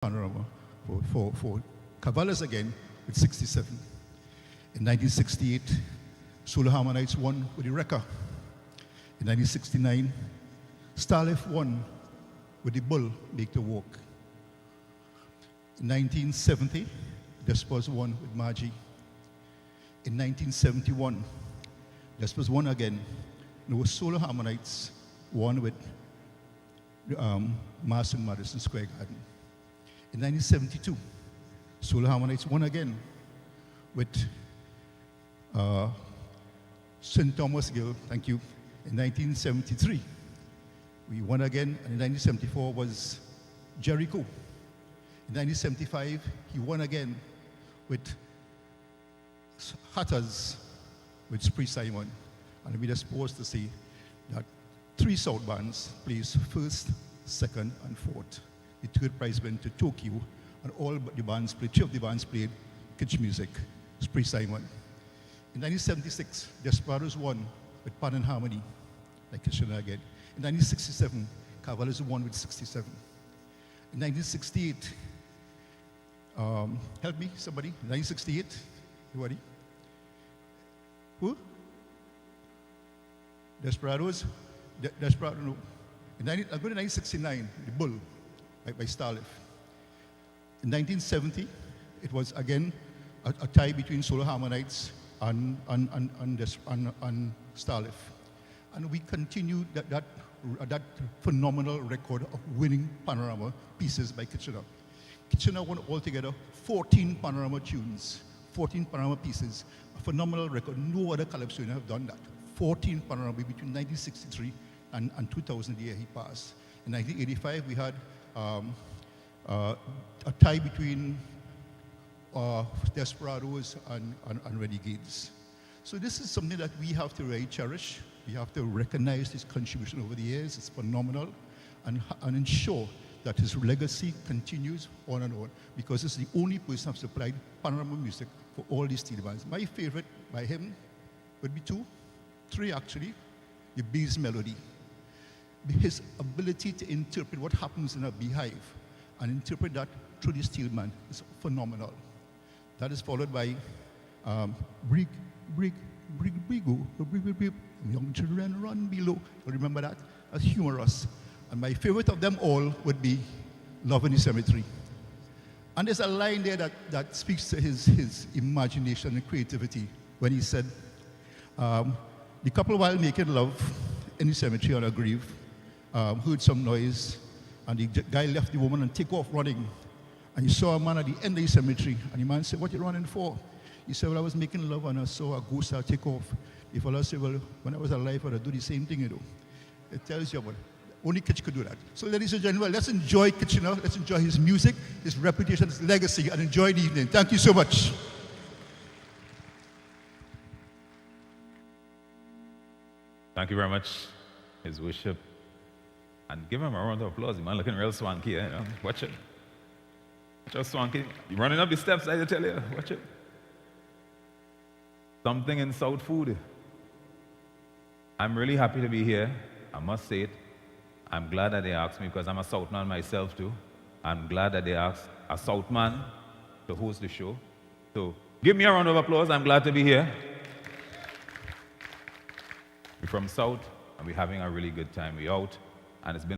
panorama for Cavallas again with 67. In 1968, Solo Harmonites won with the Wrecker. In 1969, Starlift won with the Bull, Make the Walk. In 1970, Despos won with Margie. In 1971, Despos won again. No Solo Harmonites won with Mars in Madison Square Garden. In 1972, Solo Harmonites won again with St. Thomas Gill, thank you. In 1973, we won again, and in 1974 was Jericho. In 1975, he won again with Hatters with Spree Simon. And we're supposed to say that 3 South bands placed first, second, and fourth. The third prize went to Tokyo, and all but the bands played, 3 of the bands played kitsch music, Spree Simon. In 1976, Desperados won with Pan and Harmony, like Kitchener again. In 1967, Cavallas won with 67. In 1968, help me, somebody, 1968, anybody? Who? Desperados? Desperado, no. I'm going to 1969, The Bull by Starlift. In 1970, it was again a tie between Solo Harmonites and Starlift. And we continued that phenomenal record of winning panorama pieces by Kitchener. Kitchener won altogether 14 panorama tunes, 14 panorama pieces, a phenomenal record. No other calypso have done that. 14 panorama between 1963 and 2000, the year he passed. In 1985, we had a tie between Desperados and Renegades. So this is something that we have to really cherish. We have to recognize his contribution over the years. It's phenomenal, and ensure that his legacy continues on and on, because it's the only person who has supplied panorama music for all these steel bands. My favorite by him would be 2, 3 actually, the Bees Melody. His ability to interpret what happens in a beehive and interpret that through the steel band is phenomenal. That is followed by Brig, young children run below. You remember that? That's humorous. And my favorite of them all would be Love in the Cemetery. And there's a line there that speaks to his imagination and creativity when he said, the couple while making love in the cemetery on a grave heard some noise, and the guy left the woman and take off running. And he saw a man at the end of the cemetery, and the man said, "What you running for?" He said, "Well, I was making love and I saw a ghost take off." The fellow said, "Well, when I was alive, I'd do the same thing, you know." It tells you about only Kitch could do that. So ladies and gentlemen, let's enjoy Kitchener, let's enjoy his music, his reputation, his legacy, and enjoy the evening. Thank you so much. Thank you very much, His Worship. And give him a round of applause. The man looking real swanky, you know? Watch it. Watch out, swanky. You're running up the steps, I tell you. Watch it. Something in South food. I'm really happy to be here. I must say it. I'm glad that they asked me, because I'm a South man myself too. I'm glad that they asked a South man to host the show. So give me a round of applause. I'm glad to be here. We're from South, and we're having a really good time. We're out, and it's been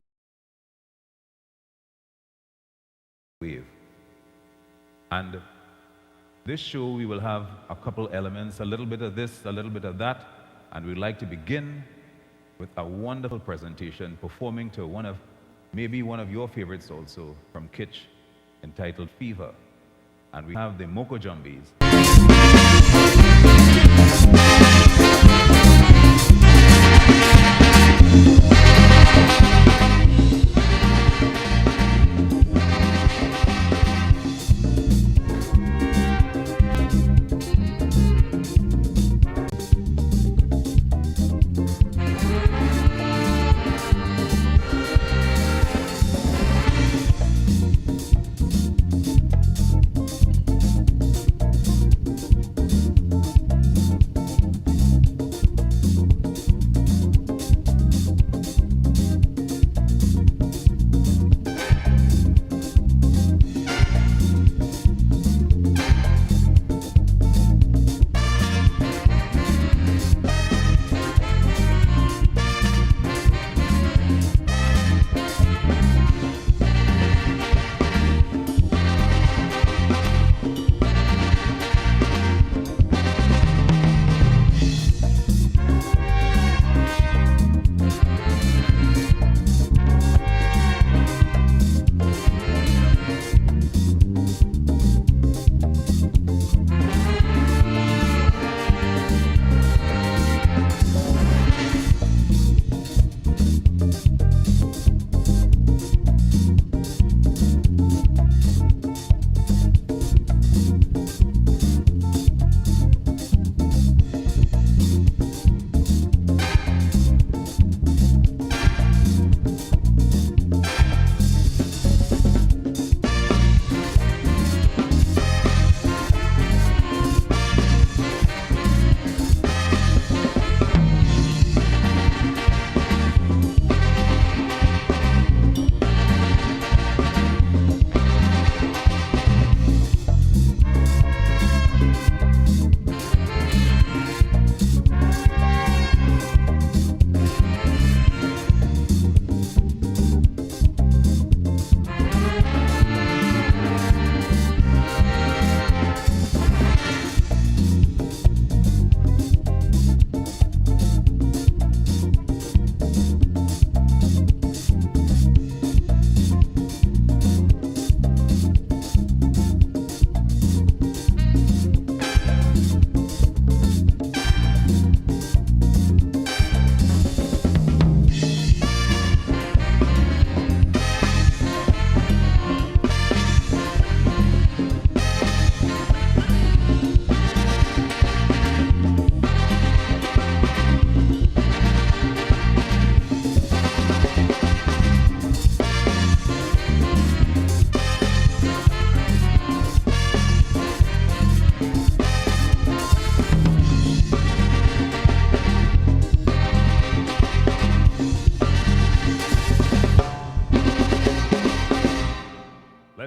a wave. And this show, we will have a couple elements, a little bit of this, a little bit of that, and we'd like to begin with a wonderful presentation performing to maybe one of your favorites also from Kitch, entitled Fever. And we have the Moko Jumbies.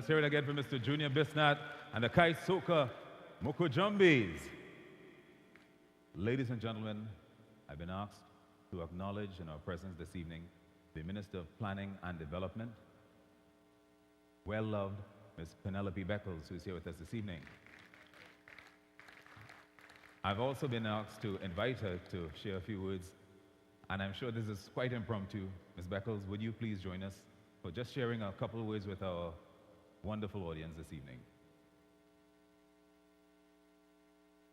Let's hear it again for Mr. Junior Bisnat and the Kai Soka Mukujumbis. Ladies and gentlemen, I've been asked to acknowledge in our presence this evening the Minister of Planning and Development, well-loved Ms. Penelope Beckles, who's here with us this evening. I've also been asked to invite her to share a few words, and I'm sure this is quite impromptu. Ms. Beckles, would you please join us for just sharing a couple of words with our wonderful audience this evening?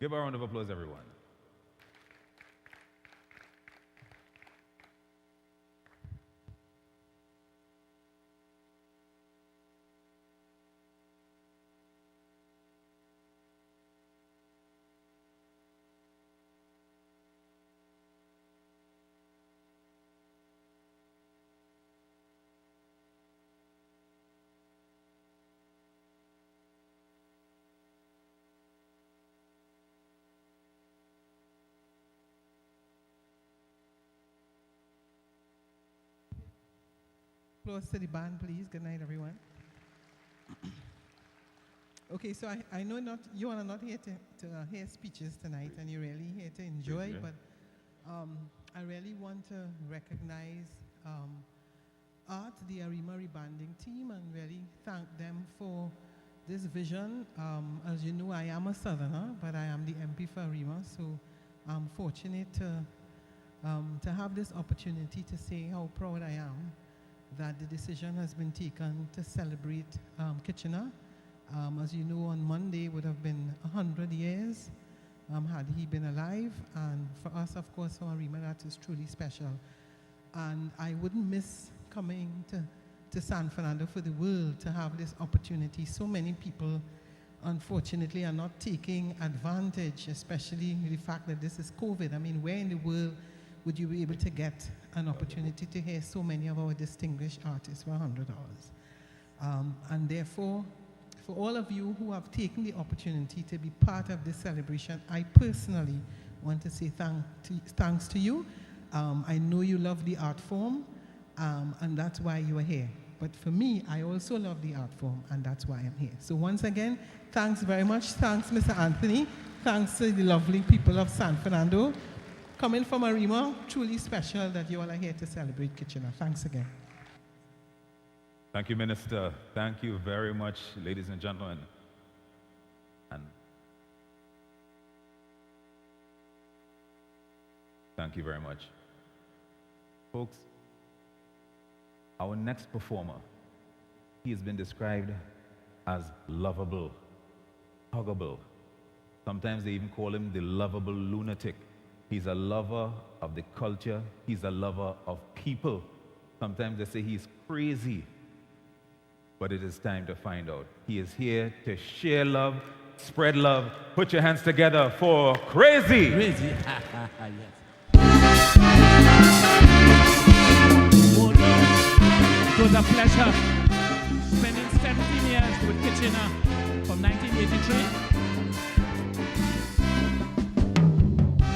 Give a round of applause, everyone. Close to the band, please. Good night, everyone. Okay, so I know you are not here to hear speeches tonight, and you're really here to enjoy, but I really want to recognize Art, the Arima rebanding team, and really thank them for this vision. As you know, I am a Southerner, but I am the MP for Arima, so I'm fortunate to have this opportunity to say how proud I am that the decision has been taken to celebrate Kitchener. As you know, on Monday would have been 100 years had he been alive. And for us, of course, for Arima, that is truly special. And I wouldn't miss coming to San Fernando for the world to have this opportunity. So many people, unfortunately, are not taking advantage, especially the fact that this is COVID. I mean, where in the world would you be able to get an opportunity to hear so many of our distinguished artists for $100? And therefore, for all of you who have taken the opportunity to be part of this celebration, I personally want to say thanks to you. I know you love the art form, and that's why you are here. But for me, I also love the art form, and that's why I'm here. So once again, thanks very much. Thanks, Mr. Anthony. Thanks to the lovely people of San Fernando. Coming from Arima, truly special that you all are here to celebrate Kitchener. Thanks again. Thank you, Minister. Thank you very much, ladies and gentlemen. And thank you very much. Folks, our next performer, he has been described as lovable, huggable. Sometimes they even call him the lovable lunatic. He's a lover of the culture. He's a lover of people. Sometimes they say he's crazy. But it is time to find out. He is here to share love, spread love. Put your hands together for Crazy. Crazy. Yes. It was a pleasure spending 17 years with Kitchener from 1983.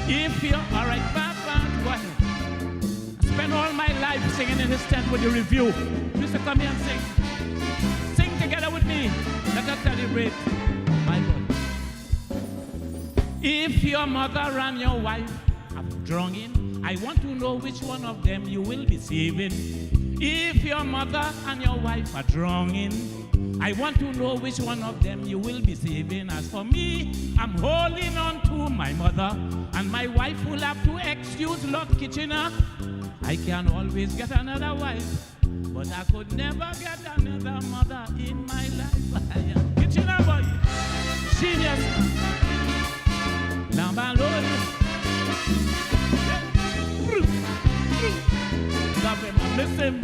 If you're all right, Papa, go ahead. I spent all my life singing in his tent with the review. He used to come here and sing. Sing together with me. Let us celebrate my Lord. If your mother and your wife have drunk in, I want to know which one of them you will be saving. If your mother and your wife are drunk in, I want to know which one of them you will be saving. As for me, I'm holding on to my mother, and my wife will have to excuse Lord Kitchener. I can always get another wife, but I could never get another mother in my life. I am Kitchener boy, genius, number Lord. Love him, I miss him.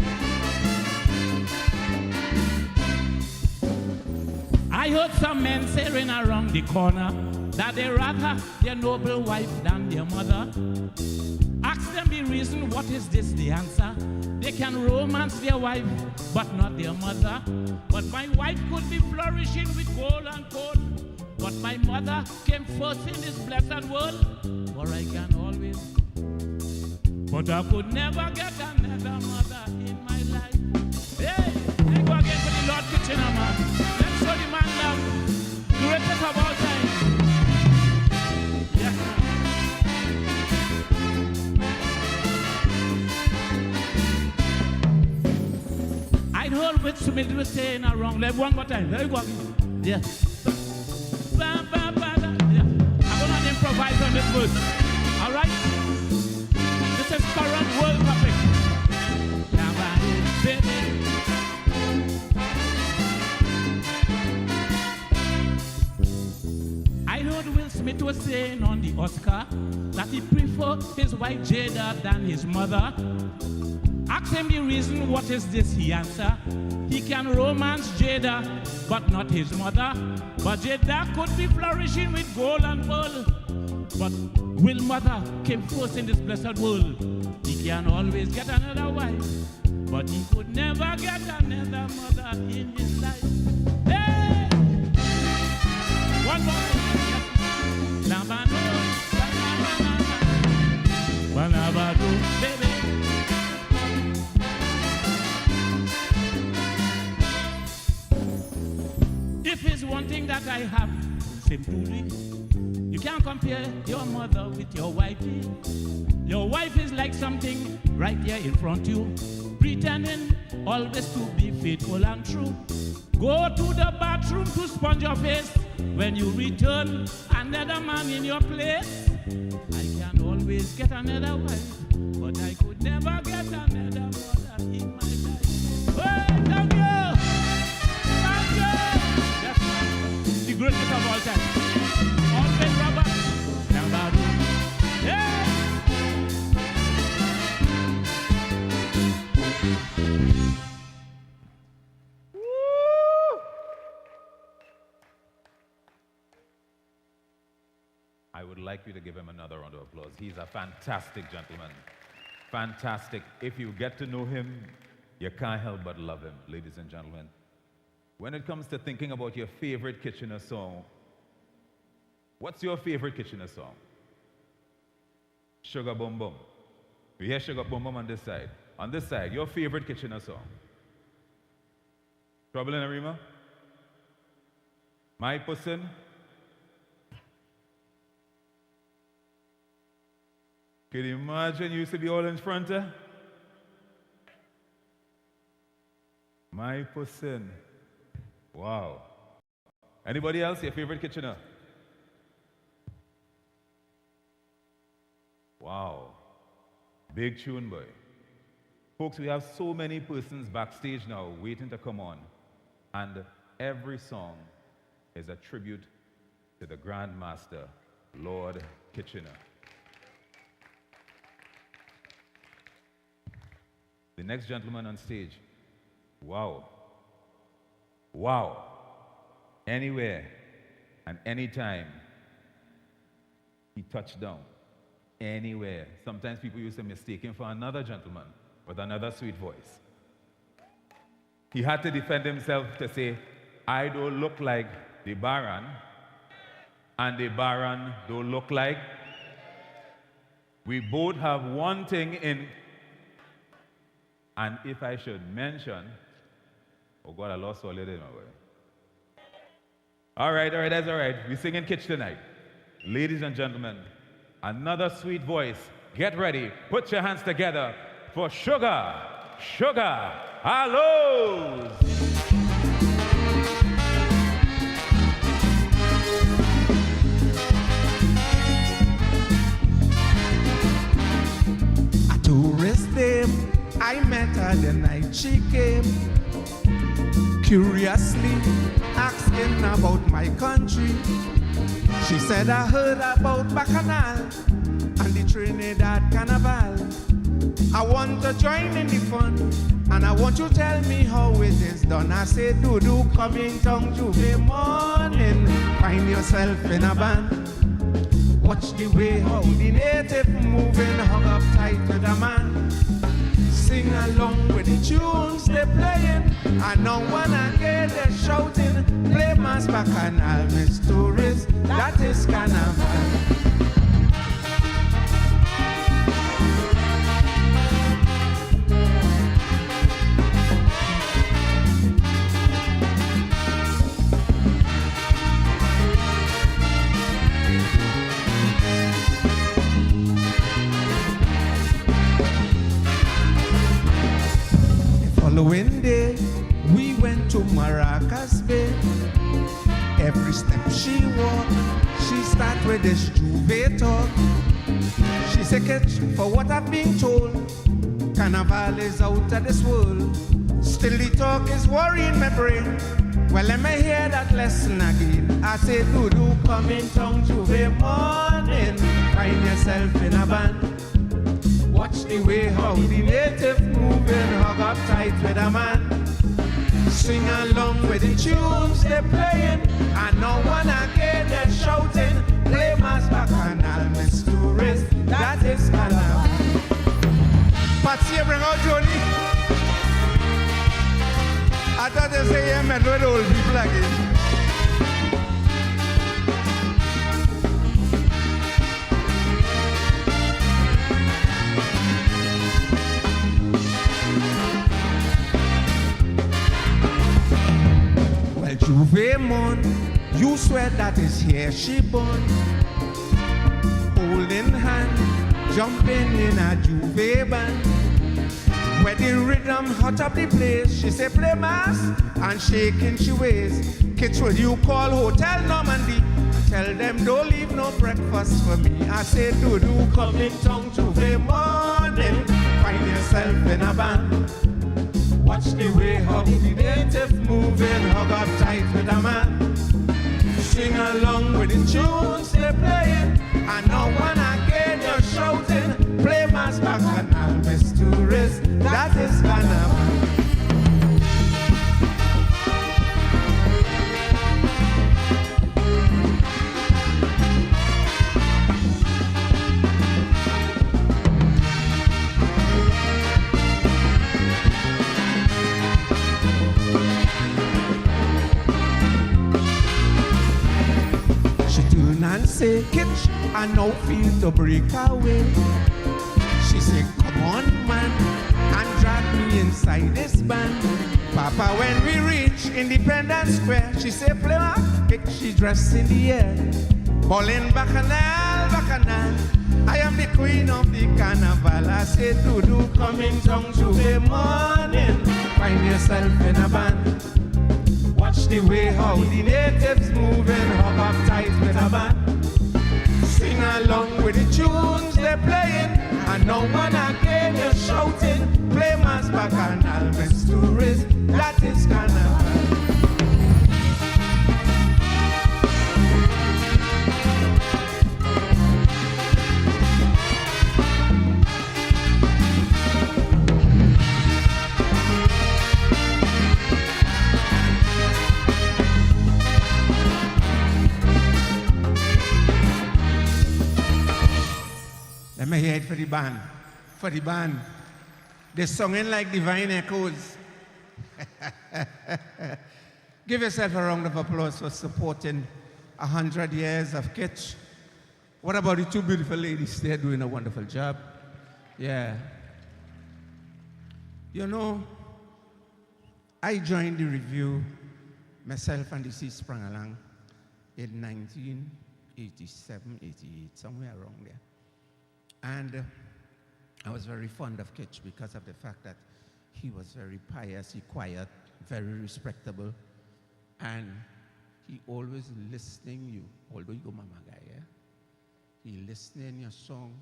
I heard some men saying around the corner that they rather their noble wife than their mother. Ask them the reason, what is this the answer? They can romance their wife, but not their mother. But my wife could be flourishing with gold and gold, but my mother came first in this blessed world. For I can always, but I could never get another mother in my life. Hey, they go again for the Lord Kitchener, man. Will Smith was saying wrong. Let one more time. Let me go again. Yeah. Ba, ba, ba, da. Yeah. I'm going to improvise on this verse. All right? This is current world topic. I heard Will Smith was saying on the Oscar that he preferred his wife Jada than his mother. Ask him the reason, what is this? He answered, he can romance Jada, but not his mother. But Jada could be flourishing with gold and pearl. But Will mother came first in this blessed world. He can always get another wife, but he could never get another mother in his life. Hey! One more. Labado, Labado, baby. If it's one thing that I have, simply, you can't compare your mother with your wifey. Your wife is like something right here in front of you, pretending always to be faithful and true. Go to the bathroom to sponge your face. When you return, another man in your place. I can always get another wife, but I could never get another mother in my life. Hey, thank you! Thank you! That's the greatest of all time. Always Robert. Yeah! I would like you to give him another round of applause. He's a fantastic gentleman. Fantastic. If you get to know him, you can't help but love him, ladies and gentlemen. When it comes to thinking about your favorite Kitchener song, what's your favorite Kitchener song? Sugar Bum Bum. We hear Sugar Bum Bum on this side. On this side, your favorite Kitchener song? Trouble in Arima? My Pussin? Can you imagine you used to be all in front of? My Pussin. Wow. Anybody else? Your favorite Kitchener? Wow. Big tune, boy. Folks, we have so many persons backstage now waiting to come on. And every song is a tribute to the Grand Master, Lord Kitchener. The next gentleman on stage. Wow. Wow. Anywhere and anytime he touched down. Anywhere. Sometimes people used to mistake him for another gentleman with another sweet voice. He had to defend himself to say, I don't look like the Baron, and the Baron don't look like. We both have one thing in. And if I should mention, oh God, I lost all of it, my boy. All right, that's all right. We sing in Kitch tonight. Ladies and gentlemen, another sweet voice. Get ready. Put your hands together for Sugar, Sugar, Hellos. A tourist dame, I met her the night she came, curiously asking about my country. She said, I heard about Bacchanal and the Trinidad Carnival. I want to join in the fun, and I want you to tell me how it is done. I said, do come in town Tuesday morning, find yourself in a band. Watch the way how the native moving, hung up tight to the man. Sing along with the tunes they're playing, and now when I get they're shouting, play Mass Bacchanal, Miss Tourist, that is Carnival. Following day, we Maracas Bay. Every step she walk, she start with this Juve talk. She say, catch, for what I've been told, Carnival is out of this world. Still the talk is worrying my brain. Well, let me hear that lesson again. I say, do come in town Juve morning. Find yourself in a band. Watch the way how the native moving, hug up tight with a man. Sing along with the tunes they're playing, and no one again they're shouting. Play mass bacchanal, Miss Tourist, that is Carnival. Patsy, bring out Johnny. I thought they say you met with old people again. Juve mon, you swear that is here she born. Holding hand, jumping in a Juve band. Where the rhythm hot up the place, she say play mass and shaking she ways. Kids, will you call Hotel Normandy? Tell them don't leave no breakfast for me. I say do come in town Juve morning. Find yourself in a band. Watch the way how the native moving, hug up tight with a man. Sing along with the tunes they're playing, and no one again you're shouting. Play mass bacchanal, Miss Tourist, that is Carnival. And say, Kitch, I now feel to break away. She said, come on, man, and drag me inside this band. Papa, when we reach Independence Square, she said, play my kick, she dressed in the air. Ballin' bacchanal, bacchanal, I am the queen of the carnival. I say, do come in town Tuesday morning. Find yourself in a band. Watch the way how the natives moving, hug up tight with a band. Sing along with the tunes they're playing, and no one again is shouting. Play mass bacchanal, Miss Tourist, that is Carnival. Let me hear it for the band. For the band. They're singing like divine echoes. Give yourself a round of applause for supporting 100 years of Kitch. What about the two beautiful ladies? They're doing a wonderful job. Yeah. You know, I joined the review, myself and the C sprang along in 1987, 88, somewhere around there. And I was very fond of Kitch because of the fact that he was very pious, he quiet, very respectable, and he always listening you, although you go mama guy, yeah? He listening your song.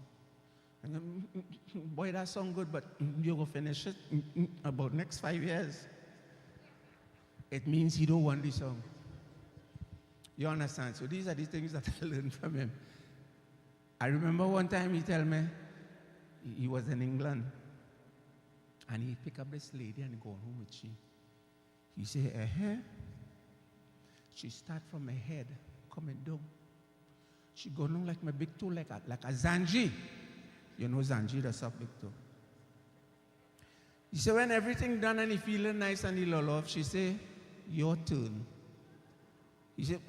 And then, boy, that song good, but you go finish it about next 5 years. It means he don't want the song. You understand? So these are the things that I learned from him. I remember one time he told me, he was in England, and he picked up this lady and go home with she. He said, she start from my head, coming down. She go down like my big toe, like a Zanji. You know Zanji, that's a big toe. He said, when everything done and he feeling nice and he love, she say, your turn. He said,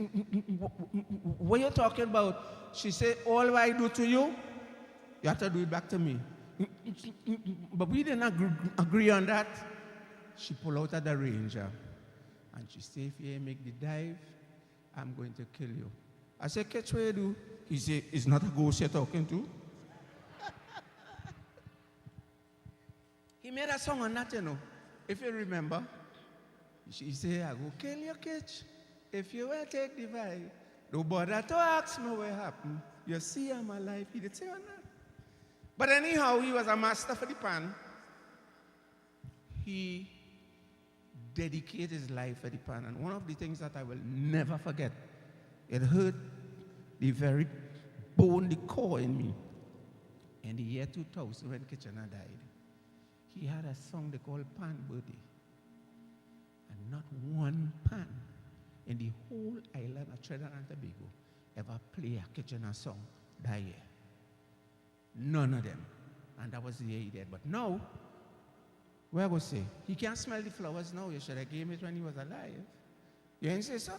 what are you talking about? She said, all I do to you, you have to do it back to me. But we didn't agree on that. She pulled out of the Ranger. And she said, if you make the dive, I'm going to kill you. I said, catch what you do. He said, it's not a ghost you're talking to. He made a song on that, you know, if you remember. She say, I go kill your kitch. If you will take the vibe, no bother to ask me what happened. You see I'm alive. He did say or not. But anyhow, he was a master for the pan. He dedicated his life for the pan. And one of the things that I will never forget, it hurt the very bone, the core in me. In the year 2000, when Kitchener died, he had a song they called Pan Birthday. And not one pan in the whole island of Trinidad and Tobago ever play a Kitchener song that year. None of them. And that was the year he died. But now, where I go say, he can't smell the flowers now. You should have gave it when he was alive. You ain't say so?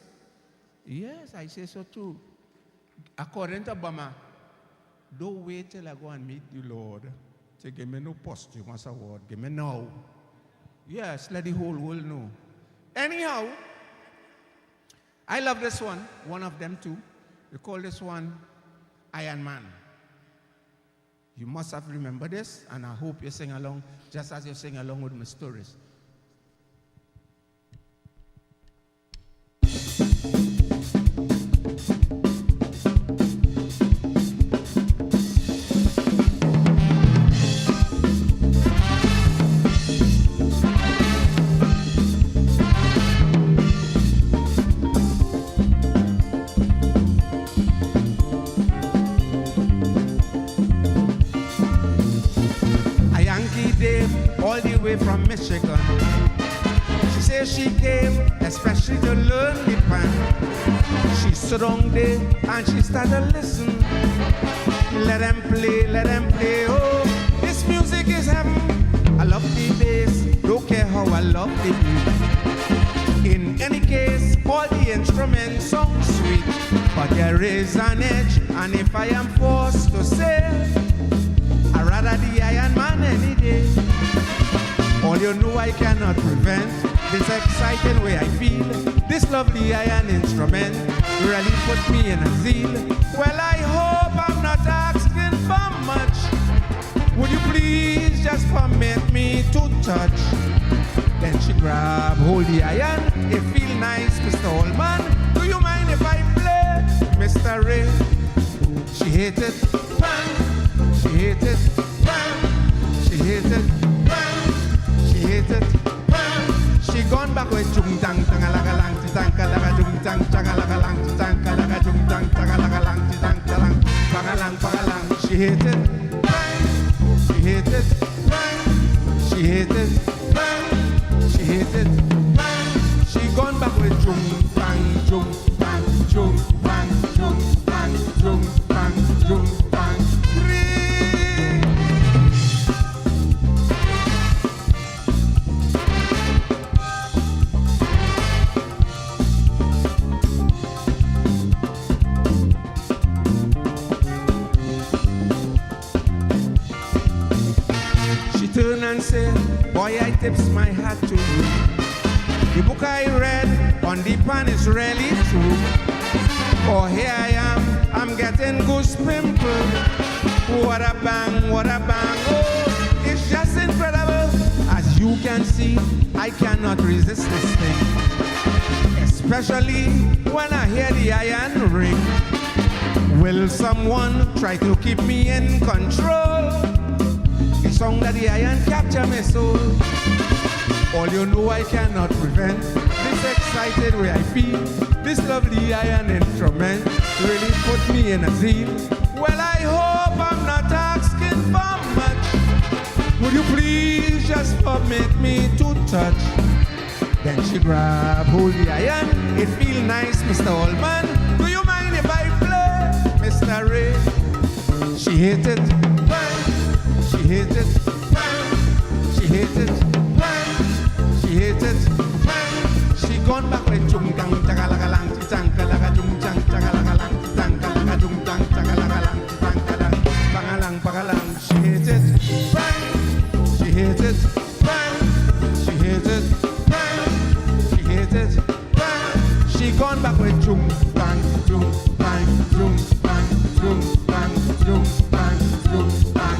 Yes, I say so too. According to Obama, don't wait till I go and meet the Lord to give me no posthumous award. Give me now. Yes, let the whole world know. Anyhow, I love this one of them too. We call this one Iron Man. You must have remembered this, and I hope you sing along just as you sing along with my stories. All the way from Michigan. She says she came especially to learn the pan. She stood down there and she started to listen. Let them play, oh, this music is heaven. I love the bass, don't care how I love the beat. In any case, all the instruments sound sweet, but there is an edge, and if I am forced to say, I'd rather the Iron Man any day. All you know I cannot prevent this exciting way I feel. This lovely iron instrument really put me in a zeal. Well, I hope I'm not asking for much. Would you please just permit me to touch? Then she grab hold the iron. It feel nice, Mr. Allman. Do you mind if I play, Mr. Ray? She hate it, bang. She hate it, bang. She hate it, bang. She hate it, bang. She gone back with chung tang tang alaga lang ti tang kalaga chung tang tang alaga lang ti tang kalaga chung tang tang alaga lang ti tang talang pangalang pangalang. She hate it, bang. She hate it, bang. She hate it, bang. She hate it, bang. She gone back with chung bang chung bang chung bang chung bang chung bang chung bang. Turn and say, boy, I tips my hat to you. The book I read on the pan is really true. Oh, here I am, I'm getting goose pimple. What a bang, what a bang. Oh, it's just incredible. As you can see, I cannot resist this thing. Especially when I hear the iron ring. Will someone try to keep me in control? The song that the iron capture my soul. All you know I cannot prevent this excited way I feel. This lovely iron instrument really put me in a zeal. Well, I hope I'm not asking for much. Would you please just permit me to touch? Then she grab hold the iron. It feel nice, Mr. Allman. Do you mind if I play, Mr. Ray? She hate it, bang. She hate it, bang. She hate it, bang. She hate it, bang. She gone back with chung tang chagalaga lang ti tang kalaga chung tang chagalaga lang ti tang kalaga chung tang chagalaga lang ti tang kalaga pangalang pangalang. She hate it, bang. She hate it, bang. She hate it, bang. She hate it, bang. She gone back with chung bang chung bang chung bang chung bang chung bang chung bang.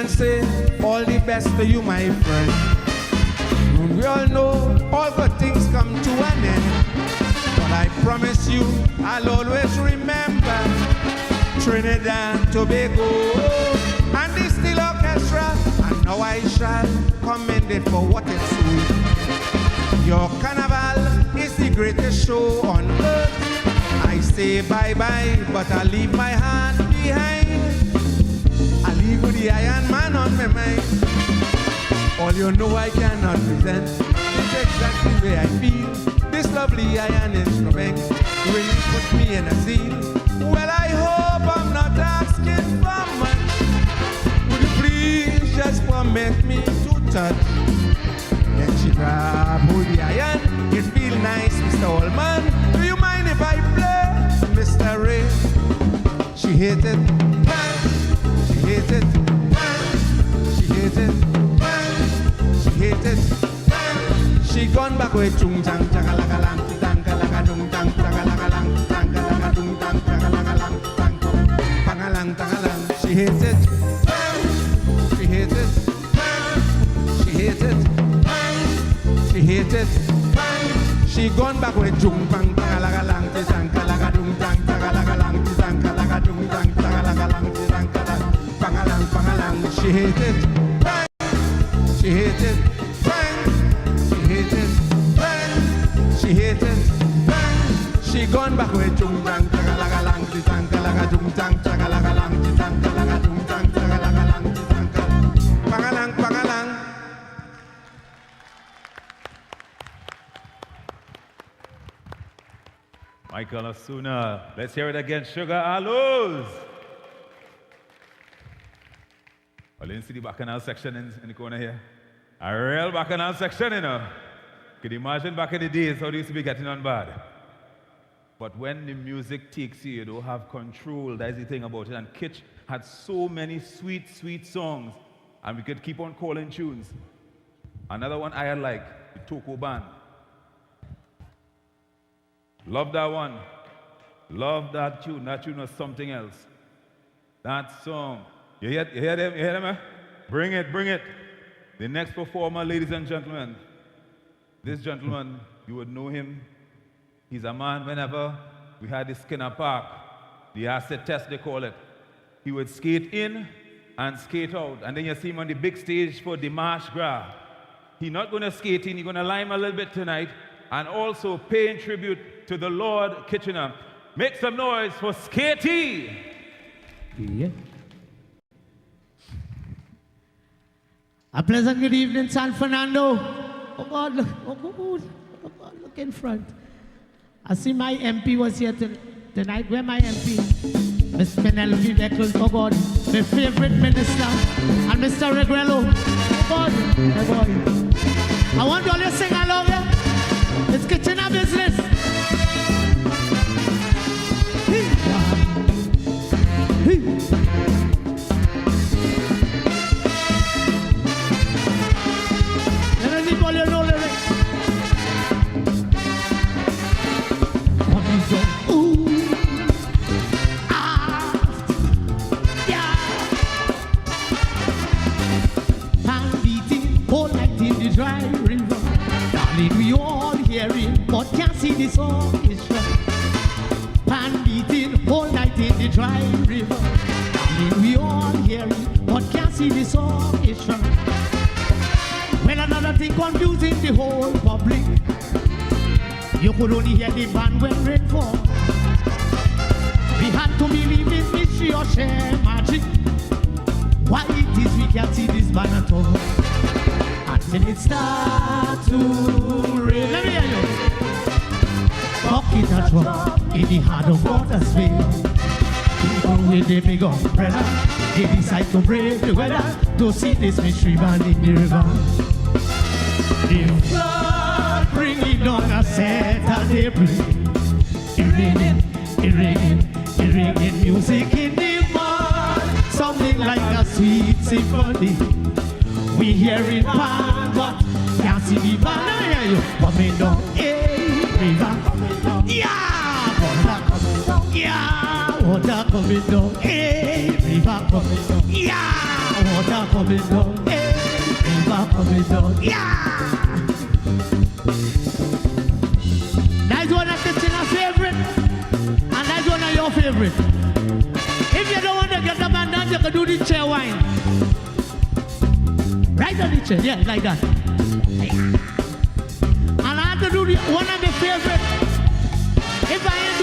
and say all the best to you, my friend. We all know all good things come to an end, but I promise you I'll always remember Trinidad and Tobago and the Steel Orchestra, and now I shall commend it for what it's worth. Your carnival is the greatest show on earth. I say bye-bye, but I leave my heart behind. I leave with the Iron Man on my mind. All you know I cannot present. It's exactly the way I feel. This lovely iron instrument really put me in a scene. Well, I hope I'm not asking for much. Would you please just permit me to touch? Then she grab hold the iron. It feel nice, Mr. Allman. Do you mind if I play, Mr. Ray? She hit it, bang. She hit it, bang. She hit it, bang. She hit it, bang. She gone back with chung chang chakalakalang tangkalakadung tang chakalakalang tangkalakadung tang chakalakalang tang pangalang tangalang. She hit it, bang. She hit it, bang. She hit it, bang. She hit it, bang. She gone back with chung pang tangalakalang tangkalakadung tang chakalakalang tangkalakadung tang chakalakalang tangkalang pangalang pangalang. She hit it, bang. She hit it, bang. She hit it, bang. She hit it, bang. She gone back with chung tang chakalakalang tangkalakadung tang chakalakalang tangkalakadung tang chakalakalang tangkal pangalang pangalang. Michael Osuna. Let's hear it again. Sugar Aloes. Well, you see the bacchanal section in the corner here? A real bacchanal section, you know. Could you imagine back in the days how they used to be getting on bad? But when the music takes you, you don't have control. That's the thing about it. And Kitch had so many sweet, sweet songs. And we could keep on calling tunes. Another one I like, the Toko Band. Love that one. Love that tune. That tune was something else. That song. You hear them? You hear them? Eh? Bring it, bring it. The next performer, ladies and gentlemen. This gentleman, you would know him. He's a man, whenever we had the Skinner Park, the acid test they call it, he would skate in and skate out. And then you see him on the big stage for the March Gras. He's not going to skate in, he's going to lime a little bit tonight and also paying tribute to the Lord Kitchener. Make some noise for Skatey. Yeah. A pleasant good evening, San Fernando. Oh God, look, oh God, look in front. I see my MP was here tonight. Where my MP? Miss Penelope Beckles, oh God, my favorite minister, and Mr. Regrello. Oh God, my boy. I want all you sing along here. It's Kitchener business. But can't see this orchestra. Pan beating whole night in the dry river. Darling, we all hear it, but can't see this orchestra. When another thing confusing the whole public, you could only hear the band when rain fall. We had to believe in mystery or share magic. Why it is we can't see this band at all until it starts to rain. Let me hear you. Bucket a drop in the heart of water's way. People with the big umbrella, they decide to brave the weather to see this mystery band in the river. The flood bringing on a Saturday breeze. It raining music in the mud, something like a sweet symphony. We hear it pan, but can't see the band. Let me hear you coming down, river. Yeah, water coming down. Yeah, water coming down. Hey, river coming down. Yeah, water coming down, hey, river coming down, yeah. That's one of Christina's favorite, and that's one of your favorite. If you don't want to get the man down, you can do the chair wine. Right on the chair, yeah, like that. And I have to do one of my favorite. If I